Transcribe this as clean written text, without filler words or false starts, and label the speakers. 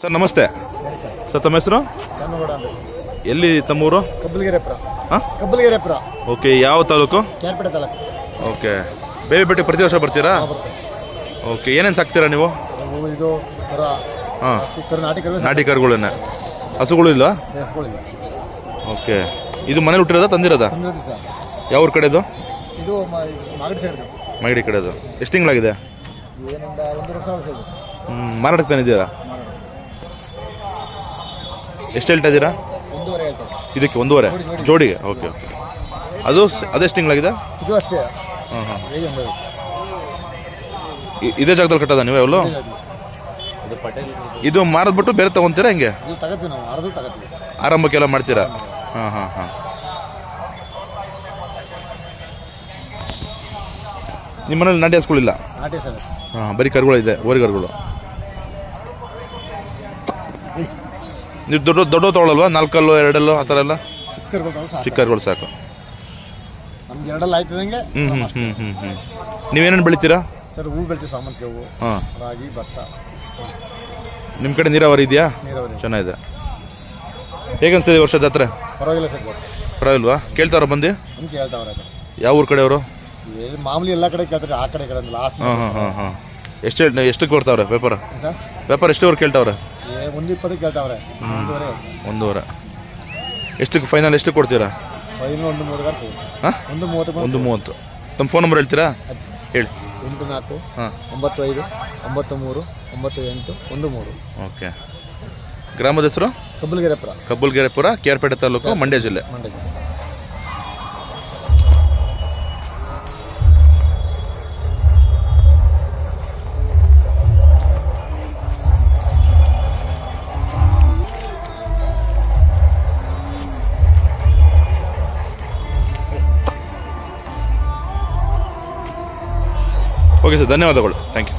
Speaker 1: Sir ನಮಸ್ತೆ. Sir ತಮ್ಮ ಹೆಸರು? ಎಲ್ಲಿ ತಮ್ಮೂರು?
Speaker 2: ಕಬ್ಬಲ್ಗೆರೆಪುರ.
Speaker 1: ಓಕೆ, ಯಾವ ತಾಲೂಕು?
Speaker 2: ಕೇರ್ಪೇಟೆ ತಾಲೂಕು.
Speaker 1: ಓಕೆ, ಬೇಬಿ ಬೆಟ್ಟಿ ಪ್ರತಿ ವರ್ಷ ಬರ್ತೀರಾ? ಓಕೆ, ಏನೇನು ಸಾಕ್ತೀರಾ ನೀವು?
Speaker 2: ಇದು
Speaker 1: ಹಾಂ,
Speaker 2: ನಾಟಿ
Speaker 1: ನಾಟಿ ಕರುಗಳನ್ನ. ಹಸುಗಳು ಇಲ್ಲ? ಓಕೆ, ಇದು ಮನೇಲಿ ಹುಟ್ಟಿರೋದಾ ತಂದಿರೋದಾ? ಯಾವ ಊರ ಕಡೆದು?
Speaker 2: ಇದು ಮಾಗಡಿ ಸೈಡ್.
Speaker 1: ಮಾಗಡಿ ಕಡೆದು. ಎಷ್ಟು ತಿಂಗಳಾಗಿದೆ? ಮಾರಾಟಕ್ಕೆ ತಂದಿದ್ದೀರಾ? ಎಷ್ಟು ಹೇಳ್ತಾ ಇದ್ದೀರಾ? ಇದಕ್ಕೆ 1.5 ಜೋಡಿಗೆ? Okay okay. ಅದೆಷ್ಟು ತಿಂಗಳಾಗಿದೆ?
Speaker 2: ಇದು ಅಷ್ಟೇ.
Speaker 1: ಹಾಂ ಹಾಂ. ಇದೇ ಜಾಗದಲ್ಲಿ ಕಟ್ಟೋದ ನೀವು ಯಾವಲು? ಇದು ಮಾರದ್ಬಿಟ್ಟು ಬೇರೆ ತಗೊಂತೀರಾ ಹೆಂಗೆ? ಆರಂಭಕ್ಕೆಲ್ಲ ಮಾಡ್ತೀರಾ? ಹಾಂ ಹಾಂ ಹಾಂ. ನಿಮ್ಮ ಮನೇಲಿ ನಾಟಿ ಹಸುಗಳಿಲ್ಲ? ಹಾಂ, ಬರೀ ಕರುಗಳಿದೆ, ಓರಿ ಕರುಗಳು. ನೀವು ದೊಡ್ಡ ತಗೊಳ್ಳಲ್ವಾ? 4 ಕಲ್ಲು 2 ಕಲ್ಲು ಆ ಥರ ಎಲ್ಲ? ಚಿಕ್ಕ ಕರುಗಳು ಸಾಕು. ನೀವೇನೇನು ಬೆಳಿತೀರಾ?
Speaker 2: ಸರ್, ಹೂ ಬೆಳಿತೀವಿ, ಸಾಮಂತಿಗೆ ಹೂವು, ರಾಗಿ, ಭತ್ತ.
Speaker 1: ನಿಮ್ಮ ಕಡೆ ನೀರಾವರಿ ಇದೆಯಾ? ಚೆನ್ನಾಗಿದೆ. ಹೇಗನ್ಸಿದೆ ಈ ವರ್ಷ ಜಾತ್ರೆ?
Speaker 2: ಪರವಾಗಿಲ್ಲ ಸರ್.
Speaker 1: ಪರವಾಗಿಲ್ವಾ? ಕೇಳ್ತಾವ್ರ ಬಂದು?
Speaker 2: ಕೇಳ್ತಾವ್ರೆ.
Speaker 1: ಯಾವ ಊರ ಕಡೆ ಅವರು?
Speaker 2: ಮಾಮೂಲಿ ಎಲ್ಲ ಕಡೆ ಕೇಳ್ತಾರೆ, ಆ ಕಡೆ ಲಾಸ್ಟ್.
Speaker 1: ಹಾಂ ಹಾಂ ಹಾಂ ಹಾಂ. ಎಷ್ಟಕ್ಕೆ ಕೊಡ್ತಾವ್ರೆ ವ್ಯಾಪಾರ? ವ್ಯಾಪಾರ ಎಷ್ಟುವರೆಗೆ ಕೇಳ್ತಾವ್ರೆ?
Speaker 2: 1.20 ಕೇಳ್ತಾವ್ರೆ.
Speaker 1: 1.5. ಎಷ್ಟಕ್ಕೆ ಫೈನಲ್? ಎಷ್ಟು ಕೊಡ್ತೀರಾ?
Speaker 2: ಫೈನಲ್ 1.30.
Speaker 1: ಹಾಂ, 1.30. ತಮ್ಮ ಫೋನ್ ನಂಬರ್ ಹೇಳ್ತೀರಾ? ಹೇಳಿ.
Speaker 2: 84
Speaker 1: ಹಾಂ
Speaker 2: 95 93 98 13.
Speaker 1: ಓಕೆ. ಗ್ರಾಮದ ಹೆಸರು? ಕಬ್ಬಲ್ಗೆರೆಪುರ, ಕೇರ್ಪೇಟೆ ತಾಲೂಕು, ಮಂಡ್ಯ ಜಿಲ್ಲೆ. ಓಕೆ ಸರ್, ಧನ್ಯವಾದಗಳು. Thank you.